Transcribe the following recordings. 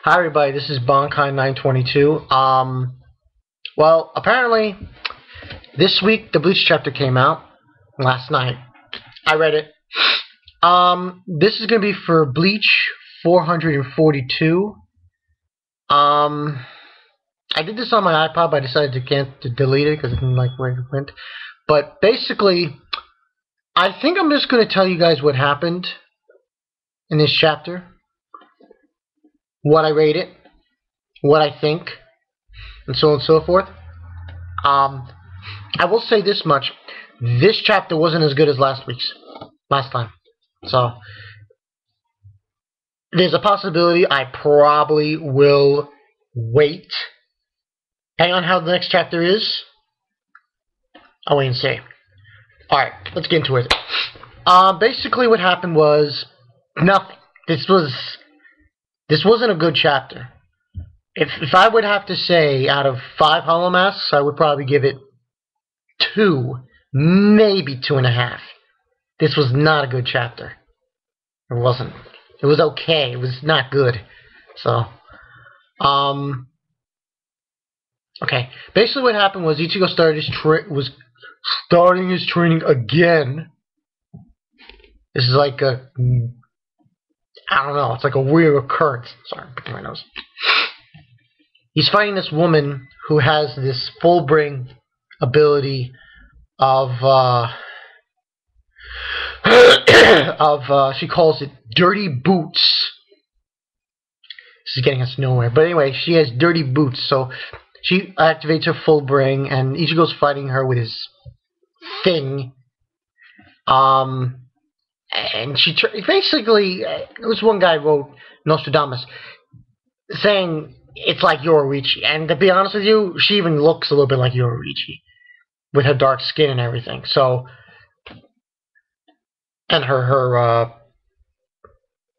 Hi everybody, this is Bonkai922. Well, apparently this week the Bleach chapter came out last night. I read it. This is gonna be for Bleach 442. I did this on my iPod, but I decided to delete it because I didn't like where it went. But basically, I think I'm just gonna tell you guys what happened in this chapter. What I rate it, what I think, and so on and so forth. I will say this much: this chapter wasn't as good as last time. So there's a possibility I probably will wait. Hang on, how the next chapter is. I'll wait and see. All right, let's get into it. Basically, what happened was nothing. This wasn't a good chapter. If I would have to say, out of 5 Hollow Masks, I would probably give it 2, maybe 2.5. This was not a good chapter. It wasn't. It was okay. It was not good. So, okay. Basically, what happened was Ichigo was starting his training again. This is like a, I don't know, it's like a weird occurrence. Sorry, I'm picking my nose. He's fighting this woman who has this full bring ability of she calls it dirty boots. This is getting us nowhere. But anyway, she has dirty boots, so she activates her full bring, and Ichigo's fighting her with his thing. And she basically, there was one guy wrote Nostradamus saying it's like Yoruichi, and to be honest with you, she even looks a little bit like Yoruichi with her dark skin and everything. So, and her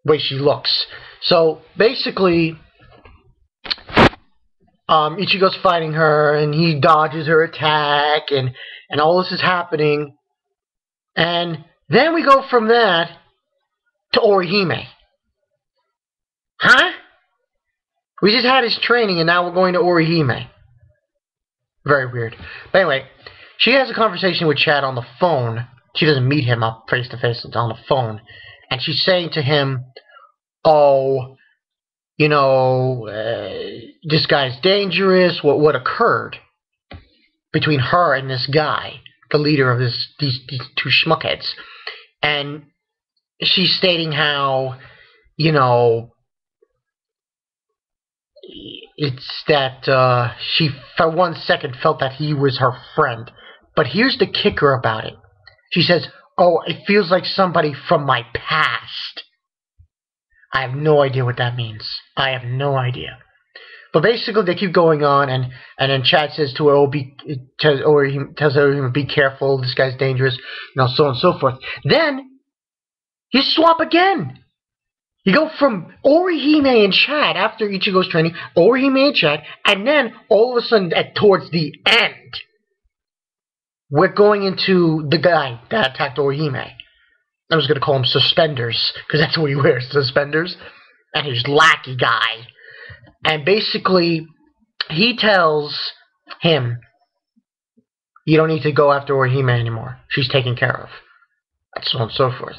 way she looks. So basically, Ichigo's fighting her, and he dodges her attack, and all this is happening, and then we go from that to Orihime. Huh? We just had his training and now we're going to Orihime. Very weird. But anyway, she has a conversation with Chad on the phone. She doesn't meet him up face to face, it's on the phone. And she's saying to him, oh, you know, this guy's dangerous. What occurred between her and this guy, the leader of these two schmuckheads. And she's stating how, you know, it's that she for one second felt that he was her friend. But here's the kicker about it. She says, oh, it feels like somebody from my past. I have no idea what that means. I have no idea. But basically, they keep going on, and then Chad says to her, oh, he tells her, be careful, this guy's dangerous, you know, so on and so forth. Then, you swap again. You go from Orihime and Chad after Ichigo's training, Orihime and Chad, and then, all of a sudden, towards the end, we're going into the guy that attacked Orihime. I was going to call him Suspenders, because that's what he wears, suspenders. And his lackey guy. And basically, he tells him, you don't need to go after Orihime anymore. She's taken care of. And so on and so forth.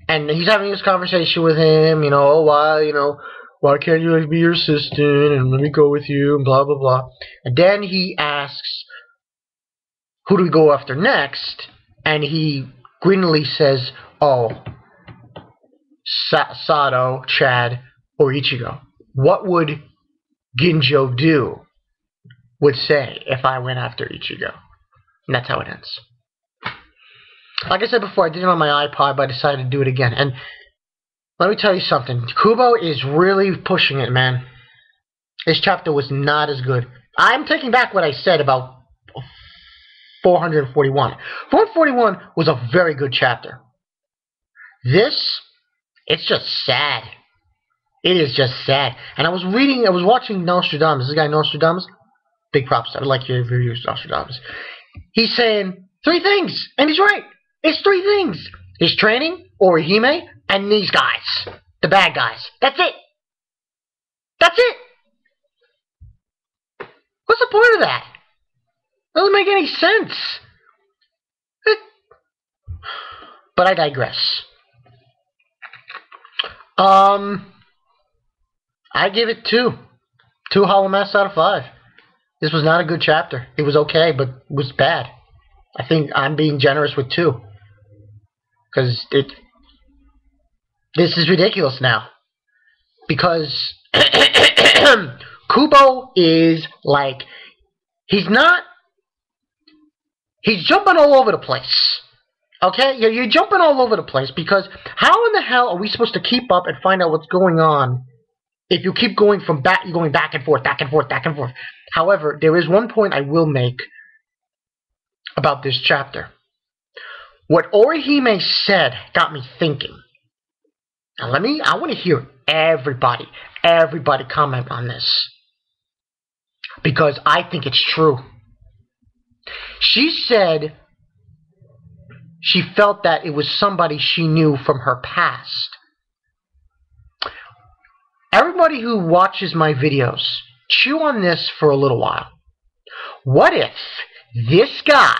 And he's having this conversation with him, you know, oh, why can't you like, be your assistant and let me go with you and blah, blah, blah. And then he asks, who do we go after next? And he grinnily says, oh, Sato, Chad, or Ichigo. What would Ginjo would say if I went after Ichigo? And that's how it ends. Like I said before, I did it on my iPod, but I decided to do it again. And let me tell you something. Kubo is really pushing it, man. This chapter was not as good. I'm taking back what I said about 441. 441 was a very good chapter. This, it's just sad. It is just sad. And I was watching Nostradamus. This guy Nostradamus, big props. I would like your reviews, Nostradamus. He's saying 3 things, and he's right. It's 3 things. His training, Orihime, and these guys. The bad guys. That's it. That's sense. But I digress. I give it 2. 2 hollow masks out of 5. This was not a good chapter. It was okay, but it was bad. I think I'm being generous with 2. Because this is ridiculous now. Because Kubo is like, he's jumping all over the place. Okay? You're jumping all over the place because how in the hell are we supposed to keep up and find out what's going on if you keep going back and forth, back and forth, back and forth? However, there is one point I will make about this chapter. What Orihime said got me thinking. Now I want to hear everybody comment on this. Because I think it's true. She said she felt that it was somebody she knew from her past. Everybody who watches my videos, chew on this for a little while. What if this guy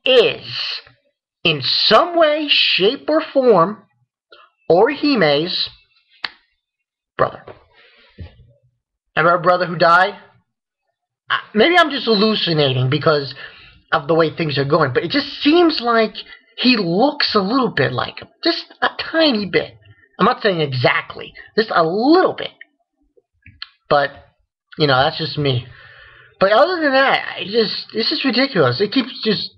is, in some way, shape, or form, Orihime's brother? Remember our brother who died? Maybe I'm just hallucinating because of the way things are going, but it just seems like he looks a little bit like him. Just a tiny bit. I'm not saying exactly. Just a little bit. But, you know, that's just me. But other than that, this is ridiculous. It keeps just...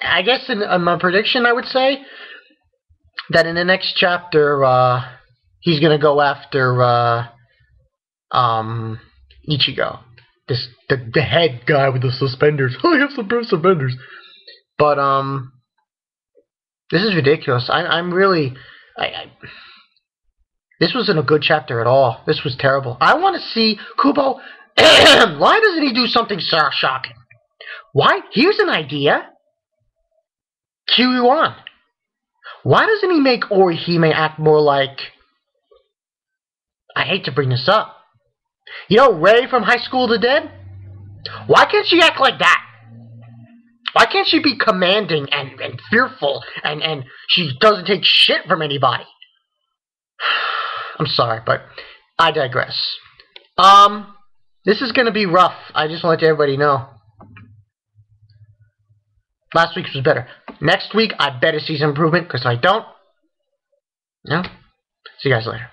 I guess in my prediction, I would say that in the next chapter, he's going to go after Ichigo. The head guy with the suspenders. Oh, I have some suspenders. But, this is ridiculous. I'm really... this wasn't a good chapter at all. This was terrible. I want to see Kubo. Why doesn't he do something so shocking? Why? Here's an idea. Kiryuan. Why doesn't he make Orihime act more like... I hate to bring this up. You know Rei from High School of the Dead? Why can't she act like that? Why can't she be commanding and fearful and she doesn't take shit from anybody? I'm sorry, but I digress. This is going to be rough. I just want to let everybody know. Last week's was better. Next week, I better see some improvement, because if I don't, no. See you guys later.